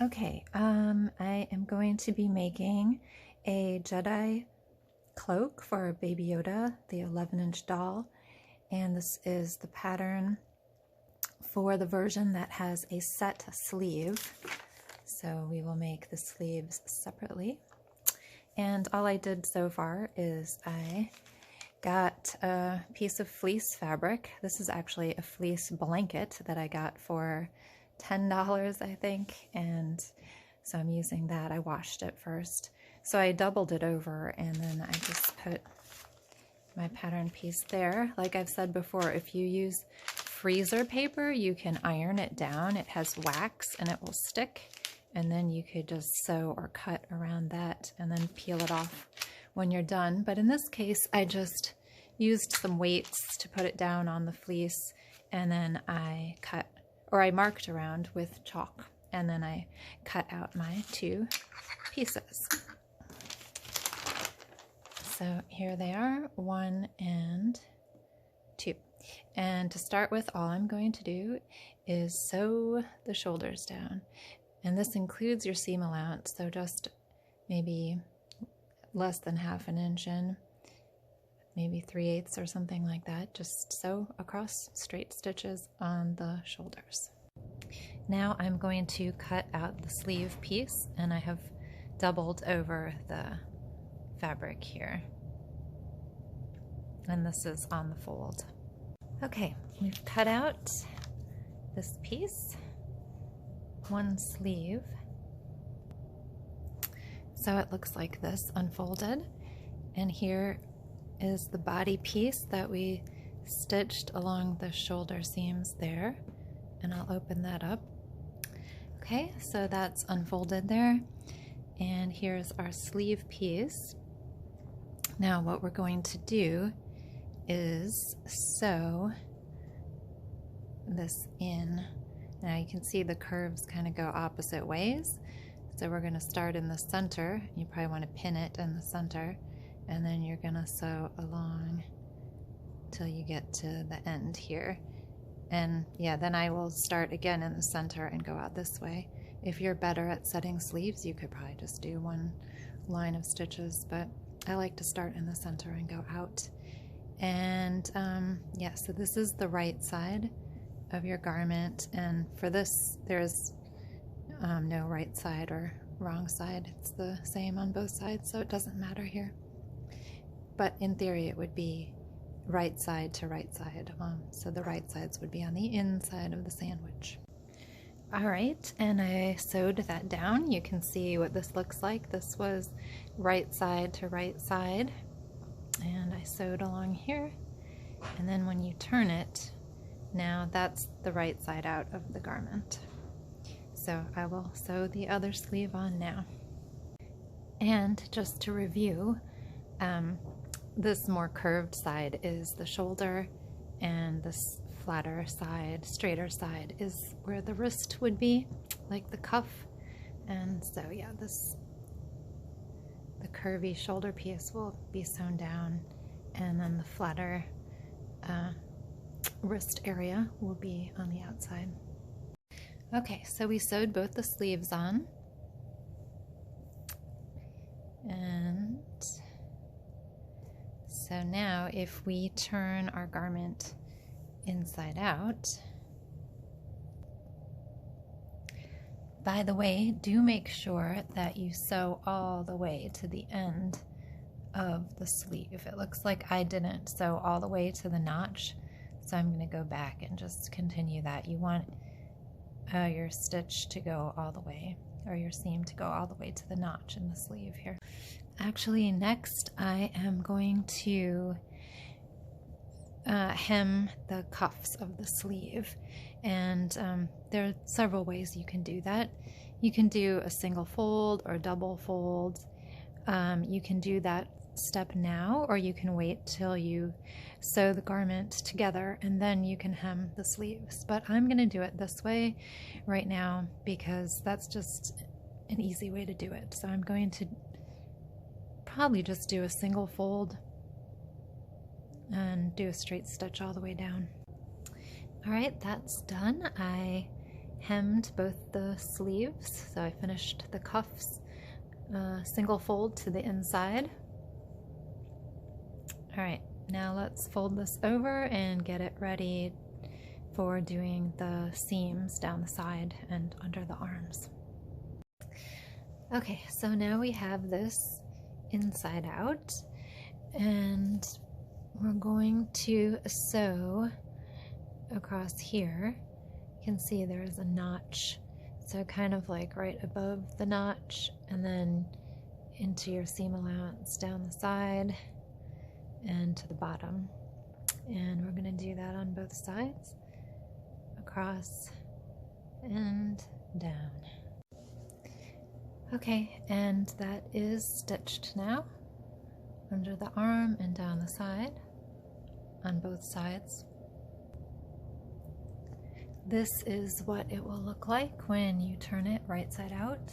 Okay, I am going to be making a Jedi cloak for Baby Yoda, the 11-inch doll, and this is the pattern for the version that has a set sleeve. So we will make the sleeves separately. And all I did so far is I got a piece of fleece fabric. This is actually a fleece blanket that I got for $10, I think, and so I'm using that. I washed it first. So I doubled it over and then I just put my pattern piece there. Like I've said before, if you use freezer paper, you can iron it down. It has wax and it will stick, and then you could just sew or cut around that and then peel it off when you're done. But in this case, I just used some weights to put it down on the fleece, and then I marked around with chalk, and then I cut out my two pieces. So here they are, 1 and 2. And to start with, all I'm going to do is sew the shoulders down. And this includes your seam allowance, so just maybe less than ½ an inch in, maybe 3/8 or something like that. Just sew across straight stitches on the shoulders. Now I'm going to cut out the sleeve piece, and I have doubled over the fabric here. And this is on the fold. Okay, we've cut out this piece, one sleeve. So it looks like this unfolded, and here is the body piece that we stitched along the shoulder seams there, and I'll open that up. Okay, so that's unfolded there, and here's our sleeve piece. Now what we're going to do is sew this in. Now you can see the curves kind of go opposite ways. So we're going to start in the center. You probably want to pin it in the center, and then you're going to sew along till you get to the end here. And yeah, then I will start again in the center and go out this way. If you're better at setting sleeves, you could probably just do one line of stitches, but I like to start in the center and go out. And yeah, so this is the right side of your garment, and for this there's no right side or wrong side. It's the same on both sides, so it doesn't matter here. But in theory it would be right side to right side, so the right sides would be on the inside of the sandwich. All right, and I sewed that down. You can see what this looks like. This was right side to right side, and I sewed along here, and then when you turn it, now that's the right side out of the garment. So I will sew the other sleeve on now. And just to review, this more curved side is the shoulder, and this flatter side, straighter side is where the wrist would be, like the cuff. And so yeah, the curvy shoulder piece will be sewn down, and then the flatter wrist area will be on the outside. Okay, so we sewed both the sleeves on, and so now if we turn our garment inside out, by the way, do make sure that you sew all the way to the end of the sleeve. It looks like I didn't sew all the way to the notch, so I'm going to go back and just continue that. You want your stitch to go all the way, or your seam to go all the way to the notch in the sleeve here. Actually, next I am going to hem the cuffs of the sleeve, and there are several ways you can do that. You can do a single fold or double fold. You can do that step now, or you can wait till you sew the garment together and then you can hem the sleeves. But I'm going to do it this way right now because that's just an easy way to do it. So I'm going to probably just do a single fold and do a straight stitch all the way down. All right, that's done. I hemmed both the sleeves, so I finished the cuffs, single fold to the inside. All right, now let's fold this over and get it ready for doing the seams down the side and under the arms. Okay, so now we have this inside out, and we're going to sew across here. You can see there's a notch, so kind of like right above the notch, and then into your seam allowance down the side and to the bottom. And we're going to do that on both sides, across and down. Okay, and that is stitched now, under the arm and down the side, on both sides. This is what it will look like when you turn it right side out.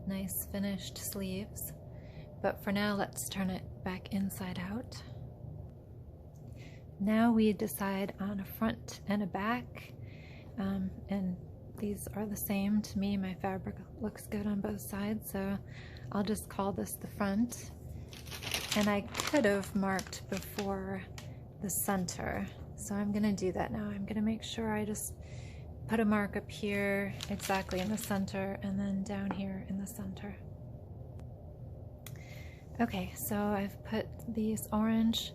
Nice finished sleeves, but for now let's turn it back inside out. Now we decide on a front and a back, and these are the same to me. My fabric looks good on both sides, so I'll just call this the front. And I could have marked before the center, so I'm gonna do that now. I'm gonna make sure I just put a mark up here exactly in the center, and then down here in the center. Okay, so I've put these orange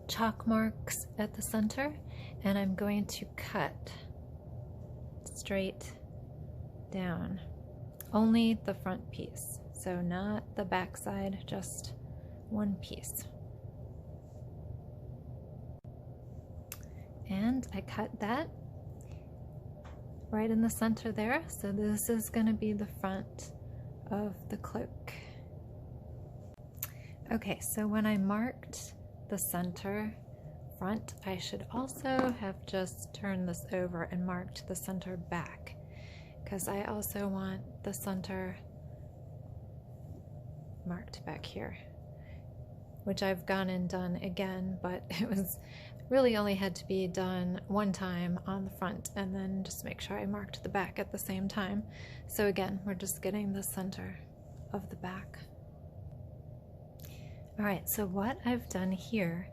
chalk marks at the center, and I'm going to cut straight down. Only the front piece, so not the back side, just one piece. And I cut that right in the center there, so this is going to be the front of the cloak. Okay, so when I marked the center front, I should also have just turned this over and marked the center back, because I also want the center marked back here, which I've gone and done again, but it was really only had to be done one time on the front, and then just make sure I marked the back at the same time. So again, we're just getting the center of the back. All right, so what I've done here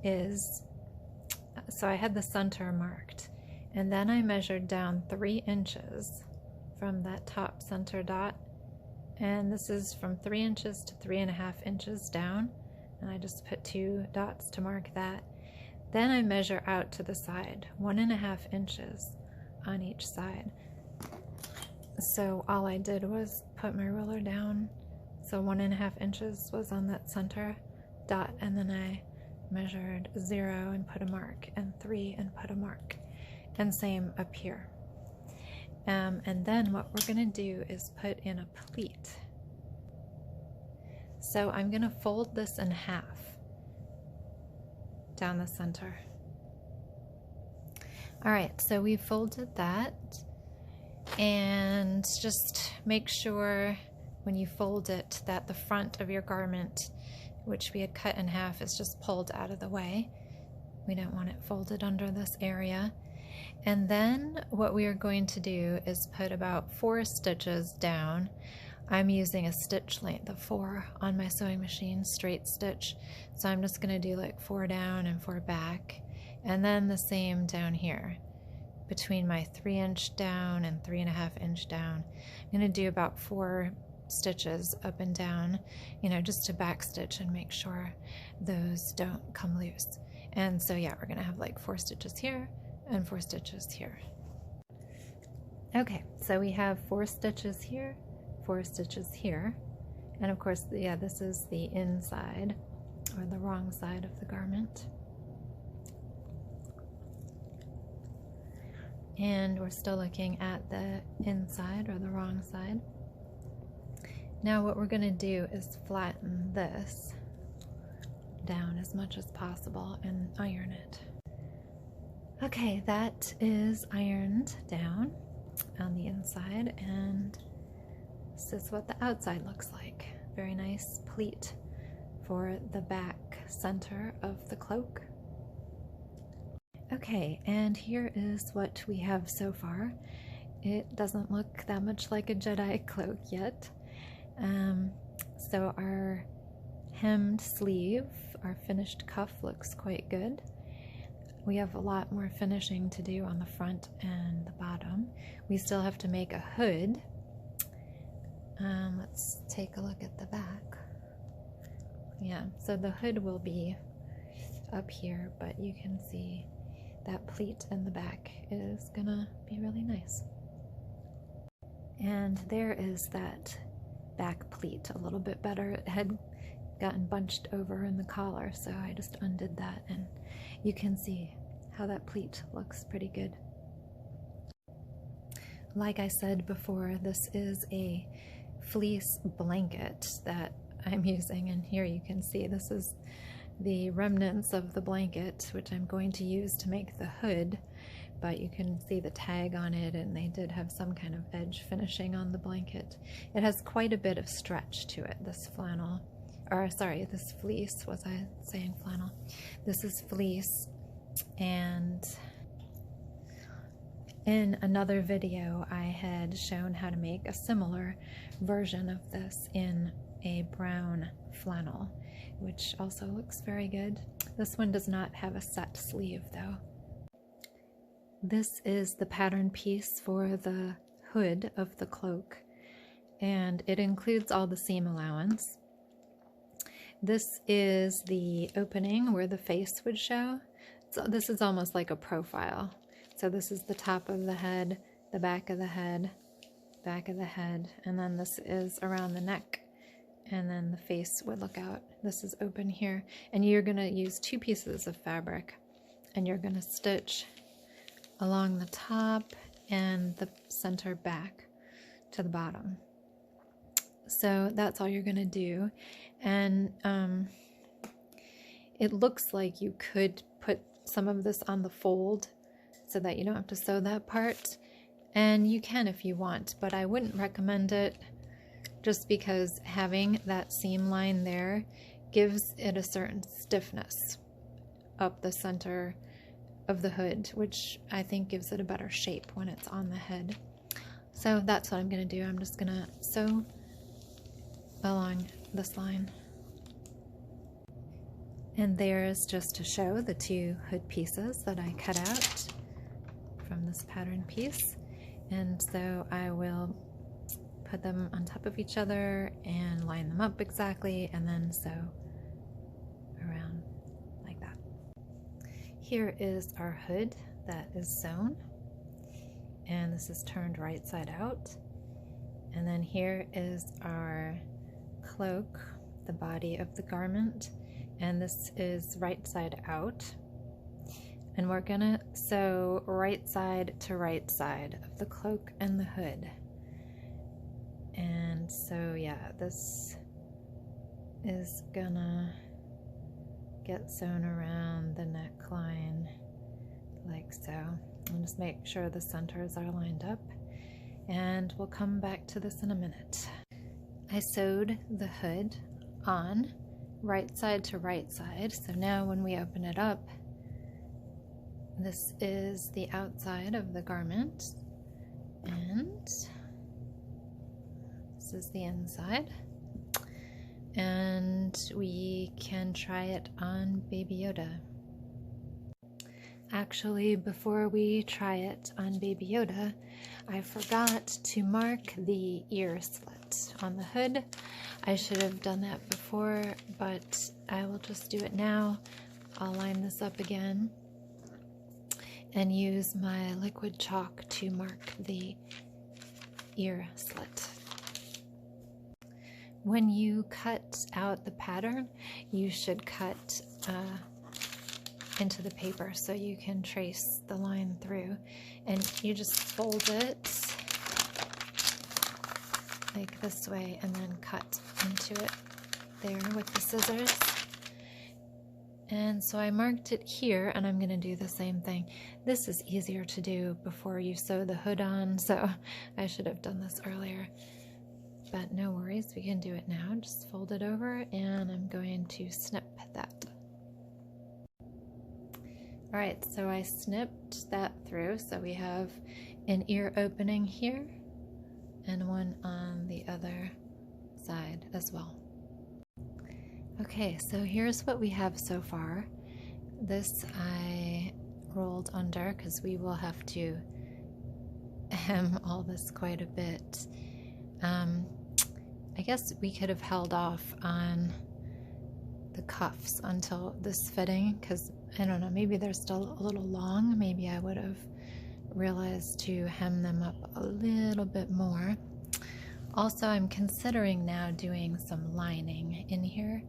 is, so I had the center marked, and then I measured down 3 inches from that top center dot, and this is from 3 inches to 3.5 inches down, and I just put 2 dots to mark that. Then I measure out to the side, 1.5 inches on each side. So all I did was put my ruler down, so 1.5 inches was on that center dot, and then I measured 0 and put a mark, and 3 and put a mark, and same up here. And then what we're gonna do is put in a pleat. So I'm gonna fold this in half down the center. All right, so we folded that, and just make sure when you fold it that the front of your garment, which we had cut in half, is just pulled out of the way. We don't want it folded under this area. And then what we are going to do is put about 4 stitches down. I'm using a stitch length of 4 on my sewing machine, straight stitch. So I'm just gonna do like 4 down and 4 back. And then the same down here, between my 3-inch down and 3.5 inch down. I'm gonna do about 4 stitches up and down, you know, just to back stitch and make sure those don't come loose. And so yeah, we're gonna have like 4 stitches here and 4 stitches here. Okay, so we have 4 stitches here, 4 stitches here, and of course, yeah, this is the inside or the wrong side of the garment. And we're still looking at the inside or the wrong side. Now what we're going to do is flatten this down as much as possible and iron it. Okay, that is ironed down on the inside, and this is what the outside looks like. Very nice pleat for the back center of the cloak. Okay, and here is what we have so far. It doesn't look that much like a Jedi cloak yet. So our hemmed sleeve, our finished cuff looks quite good. We have a lot more finishing to do on the front and the bottom. We still have to make a hood. Let's take a look at the back. Yeah, so the hood will be up here, but you can see that pleat in the back is gonna be really nice. And there is that back pleat a little bit better. It had gotten bunched over in the collar, so I just undid that, and you can see how that pleat looks pretty good. Like I said before, this is a fleece blanket that I'm using, and here you can see this is the remnants of the blanket, which I'm going to use to make the hood, but you can see the tag on it, and they did have some kind of edge finishing on the blanket. It has quite a bit of stretch to it, this flannel, or sorry, this fleece. Was I saying flannel? This is fleece, and in another video I had shown how to make a similar version of this in a brown flannel, which also looks very good. This one does not have a set sleeve though. This is the pattern piece for the hood of the cloak, and it includes all the seam allowance. This is the opening where the face would show. So this is almost like a profile. So this is the top of the head, the back of the head, back of the head, and then this is around the neck, and then the face would look out. This is open here, and you're going to use 2 pieces of fabric, and you're going to stitch along the top and the center back to the bottom. So that's all you're going to do, and it looks like you could put some of this on the fold so that you don't have to sew that part, and you can if you want, but I wouldn't recommend it just because having that seam line there gives it a certain stiffness up the center of the hood, which I think gives it a better shape when it's on the head. So that's what I'm going to do. I'm just going to sew along this line. And there's just to show the 2 hood pieces that I cut out from this pattern piece. And so I will put them on top of each other and line them up exactly, and then sew around like that. Here is our hood that is sewn, and this is turned right side out. And then here is our cloak, the body of the garment, and this is right side out. And we're gonna sew right side to right side of the cloak and the hood. And so yeah, this is gonna get sewn around the neckline like so. And just make sure the centers are lined up, and we'll come back to this in a minute. I sewed the hood on right side to right side, so now when we open it up, this is the outside of the garment, and this is the inside, and we can try it on Baby Yoda. Actually, before we try it on Baby Yoda, I forgot to mark the ear slit on the hood. I should have done that before, but I will just do it now. I'll line this up again and use my liquid chalk to mark the ear slit. When you cut out the pattern, you should cut into the paper so you can trace the line through, and you just fold it like this way and then cut into it there with the scissors. And so I marked it here, and I'm going to do the same thing. This is easier to do before you sew the hood on, so I should have done this earlier. But no worries, we can do it now. Just fold it over, and I'm going to snip that. All right, so I snipped that through, so we have an ear opening here and one on the other side as well. Okay, so here's what we have so far. This I rolled under because we will have to hem all this quite a bit. I guess we could have held off on the cuffs until this fitting, because I don't know, maybe they're still a little long. Maybe I would have realized to hem them up a little bit more. Also, I'm considering now doing some lining in here,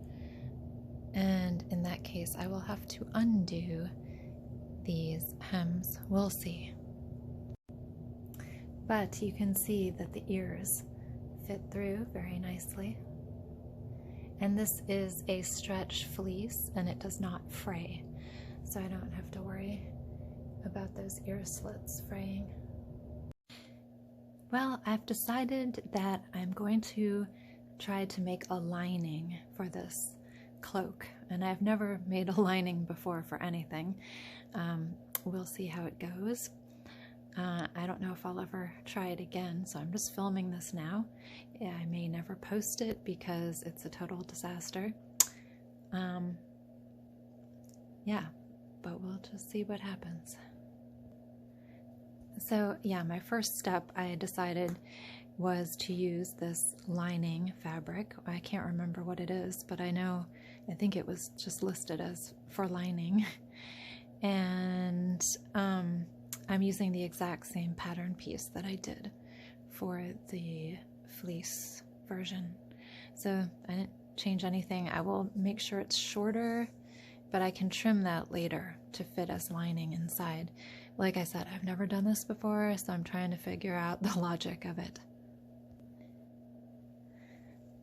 and in that case I will have to undo these hems. We'll see. But you can see that the ears fit through very nicely. And this is a stretch fleece and it does not fray, so I don't have to worry about those ear slits fraying. Well, I've decided that I'm going to try to make a lining for this cloak, and I've never made a lining before for anything. We'll see how it goes. I don't know if I'll ever try it again, so I'm just filming this now. Yeah, I may never post it because it's a total disaster. Yeah, but we'll just see what happens. So yeah, my first step I decided was to use this lining fabric. I can't remember what it is, but I think it was just listed as for lining. And I'm using the exact same pattern piece that I did for the fleece version. So I didn't change anything. I will make sure it's shorter, but I can trim that later to fit as lining inside. Like I said, I've never done this before, so I'm trying to figure out the logic of it.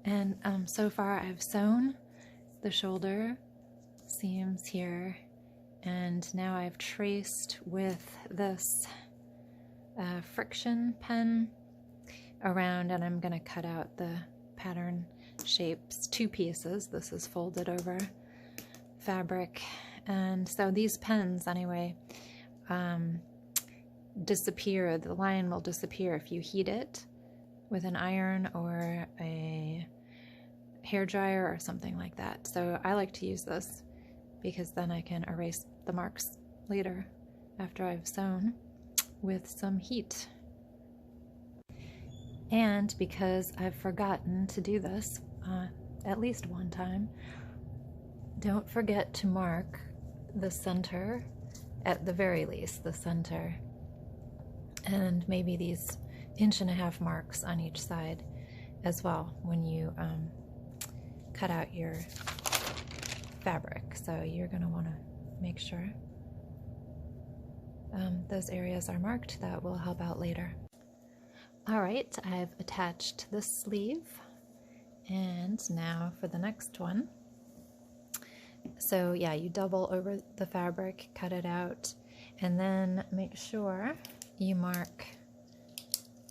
And so far I've sewn the shoulder seams here, and now I've traced with this friction pen around, and I'm going to cut out the pattern shapes, 2 pieces. This is folded over fabric, and so these pens anyway disappear. The line will disappear if you heat it with an iron or a hair dryer or something like that. So I like to use this because then I can erase the marks later after I've sewn with some heat. And because I've forgotten to do this at least one time, don't forget to mark the center, at the very least the center, and maybe these 1.5 marks on each side as well when you cut out your fabric. So you're going to want to make sure those areas are marked. That will help out later. All right, I've attached the sleeve, and now for the next one. So yeah, you double over the fabric, cut it out, and then make sure you mark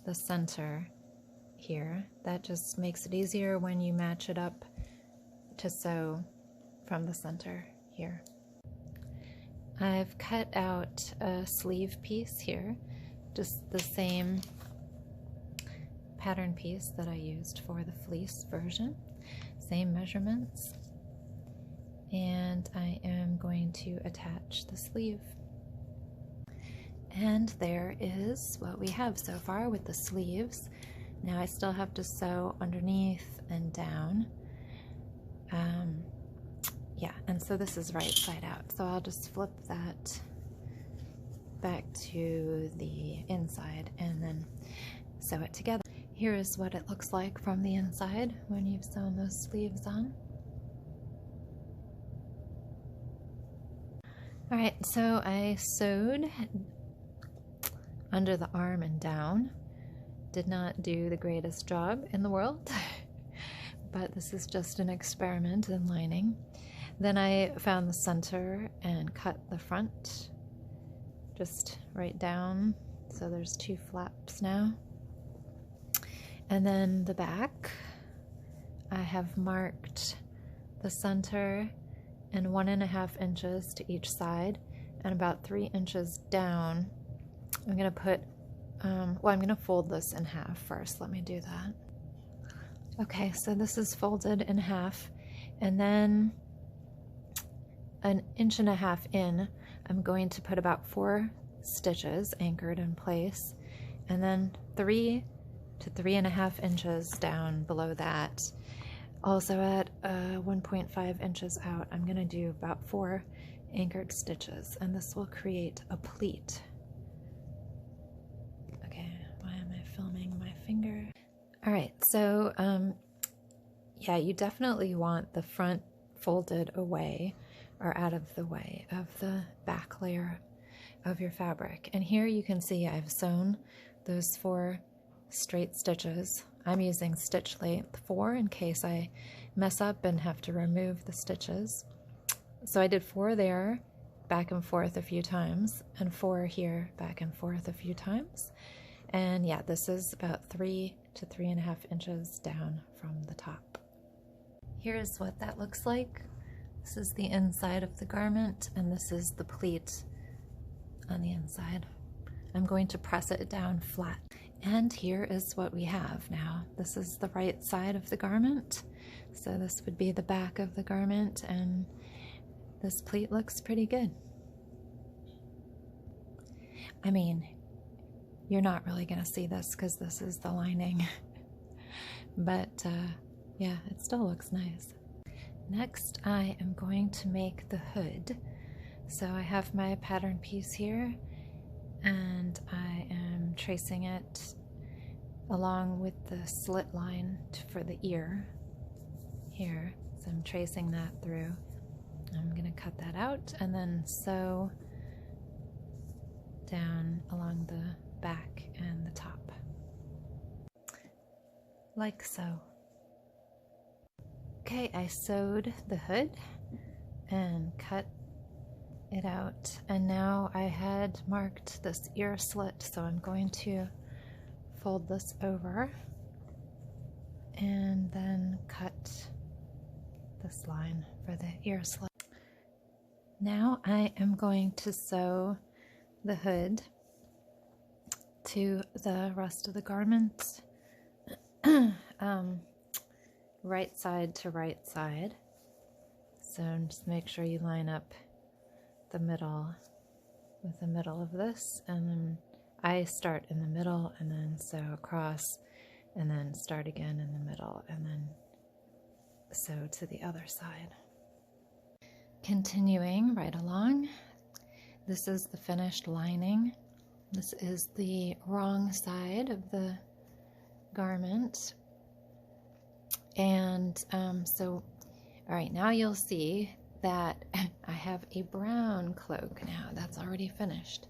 the center here. That just makes it easier when you match it up to sew from the center here. I've cut out a sleeve piece here, just the same pattern piece that I used for the fleece version, same measurements, and I am going to attach the sleeve. And there is what we have so far with the sleeves. Now I still have to sew underneath and down. Yeah, and so this is right side out, so I'll just flip that back to the inside and then sew it together. Here is what it looks like from the inside when you've sewn those sleeves on. All right, so I sewed under the arm and down. Did not do the greatest job in the world, but this is just an experiment in lining. Then I found the center and cut the front just right down, so there's 2 flaps now. And then the back, I have marked the center and 1.5 inches to each side, and about 3 inches down, I'm going to put, I'm going to fold this in half first. Let me do that. Okay, so this is folded in half, and then 1.5 inches in, I'm going to put about 4 stitches anchored in place, and then 3 to 3.5 inches down below that. Also at 1.5 inches out, I'm going to do about 4 anchored stitches, and this will create a pleat. Okay, why am I filming my finger? All right, so yeah, you definitely want the front folded away or out of the way of the back layer of your fabric. And here you can see I've sewn those 4 straight stitches. I'm using stitch length 4 in case I mess up and have to remove the stitches. So I did 4 there, back and forth a few times, and 4 here, back and forth a few times. And yeah, this is about 3 to 3.5 inches down from the top. Here's what that looks like. This is the inside of the garment, and this is the pleat on the inside. I'm going to press it down flat. And here is what we have now. This is the right side of the garment. So this would be the back of the garment, and this pleat looks pretty good. I mean, you're not really gonna see this because this is the lining. But yeah, it still looks nice. Next, I am going to make the hood. So I have my pattern piece here, and I am tracing it along with the slit line for the ear here. So I'm tracing that through. I'm going to cut that out and then sew down along the back and the top, like so. Okay, I sewed the hood and cut it out, and now I had marked this ear slit, so I'm going to fold this over and then cut this line for the ear slit. Now I am going to sew the hood to the rest of the garment, right side to right side. So just make sure you line up the middle with the middle of this, and then I start in the middle and then sew across, and then start again in the middle and then sew to the other side. Continuing right along, this is the finished lining. This is the wrong side of the garment. And so, all right, now you'll see that I have a brown cloak now that's already finished.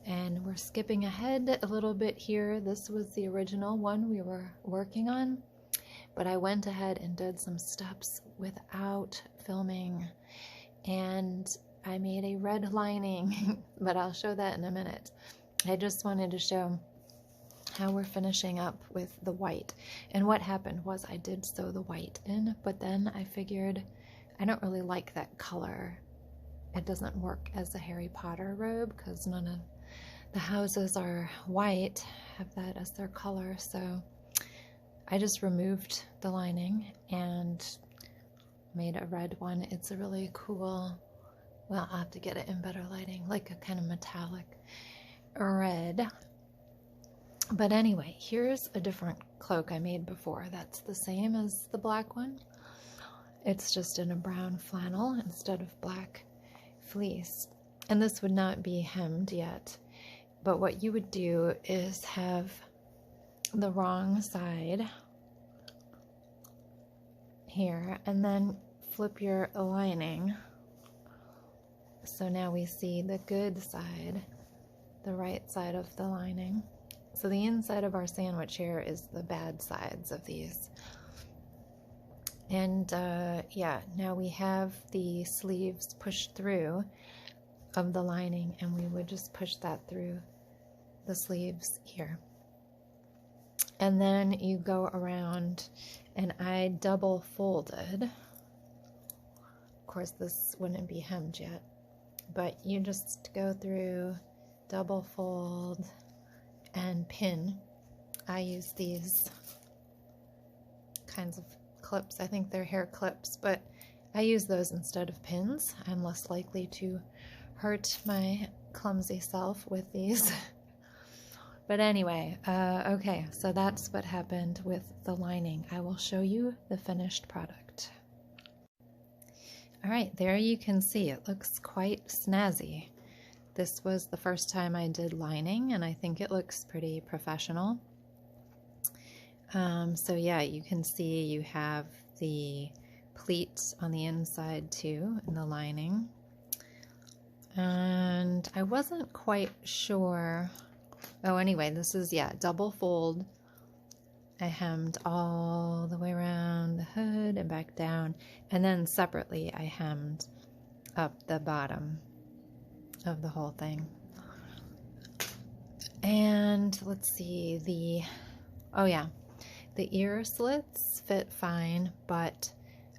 And we're skipping ahead a little bit here. This was the original one we were working on, but I went ahead and did some steps without filming, and I made a red lining, but I'll show that in a minute. I just wanted to show how we're finishing up with the white. And what happened was I did sew the white in, but then I figured I don't really like that color. It doesn't work as a Harry Potter robe because none of the houses are white, have that as their color. So I just removed the lining and made a red one. It's a really cool, well, I'll have to get it in better lighting, like a kind of metallic red. But anyway, here's a different cloak I made before. That's the same as the black one. It's just in a brown flannel instead of black fleece. And this would not be hemmed yet. But what you would do is have the wrong side here and then flip your lining. So now we see the good side, the right side of the lining. So the inside of our sandwich here is the bad sides of these. And yeah, now we have the sleeves pushed through of the lining, and we would just push that through the sleeves here. And then you go around, and I double folded. Of course, this wouldn't be hemmed yet. but you just go through, double fold, and pin. I use these kinds of clips. I think they're hair clips, but I use those instead of pins. I'm less likely to hurt my clumsy self with these. But anyway, okay, so that's what happened with the lining. I will show you the finished product. All right, there you can see it looks quite snazzy. This was the first time I did lining, and I think it looks pretty professional. So yeah, you can see you have the pleats on the inside too, in the lining. And I wasn't quite sure. Oh, anyway, this is, yeah, double fold. I hemmed all the way around the hood and back down. And then separately, I hemmed up the bottom of the whole thing. And let's see, oh yeah, the ear slits fit fine, but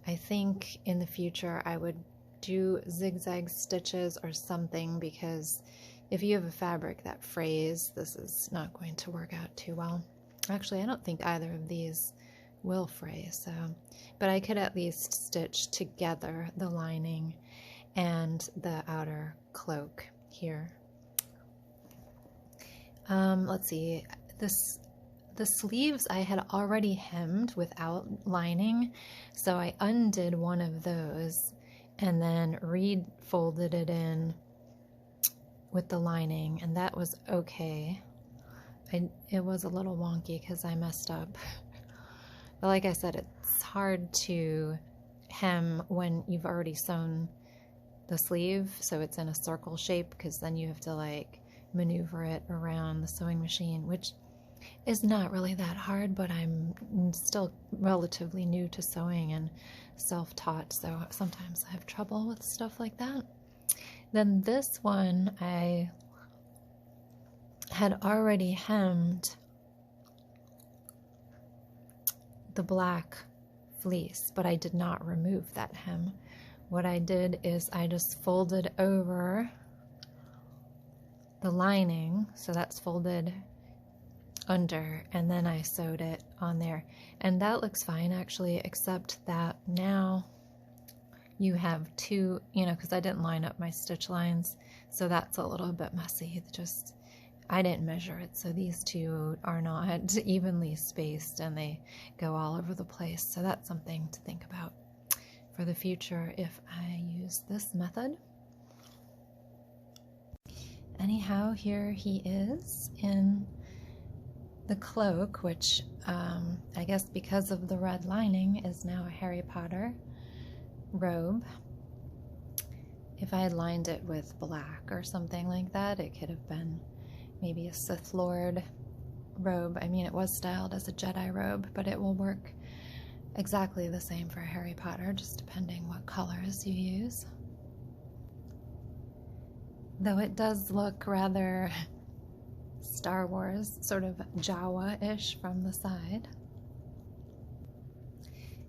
I think in the future I would do zigzag stitches or something, because if you have a fabric that frays, this is not going to work out too well. Actually, I don't think either of these will fray, so, but I could at least stitch together the lining and the outer cloak here. Let's see, the sleeves I had already hemmed without lining, so I undid one of those and then refolded it in with the lining, and that was okay. It was a little wonky because I messed up. But like I said, it's hard to hem when you've already sewn the sleeve, so it's in a circle shape, because then you have to like maneuver it around the sewing machine, which is not really that hard, but I'm still relatively new to sewing and self-taught, so sometimes I have trouble with stuff like that. Then this one, I had already hemmed the black fleece, but I did not remove that hem. What I did is I just folded over the lining, so that's folded under, and then I sewed it on there, and that looks fine actually, except that now you have two, you know, because I didn't line up my stitch lines, so that's a little bit messy. Just, I didn't measure it, so these two are not evenly spaced and they go all over the place, so that's something to think about for the future if I use this method. Anyhow, here he is in the cloak, which I guess because of the red lining is now a Harry Potter robe. If I had lined it with black or something like that, it could have been maybe a Sith Lord robe. I mean, it was styled as a Jedi robe, but it will work exactly the same for Harry Potter, just depending what colors you use. Though it does look rather Star Wars, sort of Jawa-ish from the side.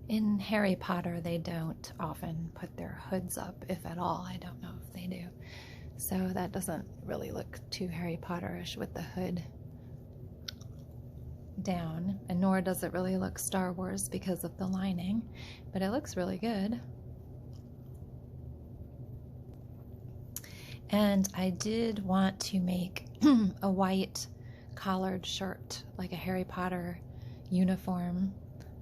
In Harry Potter, they don't often put their hoods up, if at all. I don't know if they do. So that doesn't really look too Harry Potter-ish with the hood down, and nor does it really look Star Wars because of the lining, but it looks really good. And I did want to make a white collared shirt, like a Harry Potter uniform,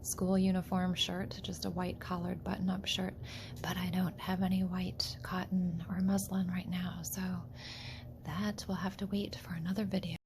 school uniform shirt, just a white collared button-up shirt, but I don't have any white cotton or muslin right now, so that will have to wait for another video.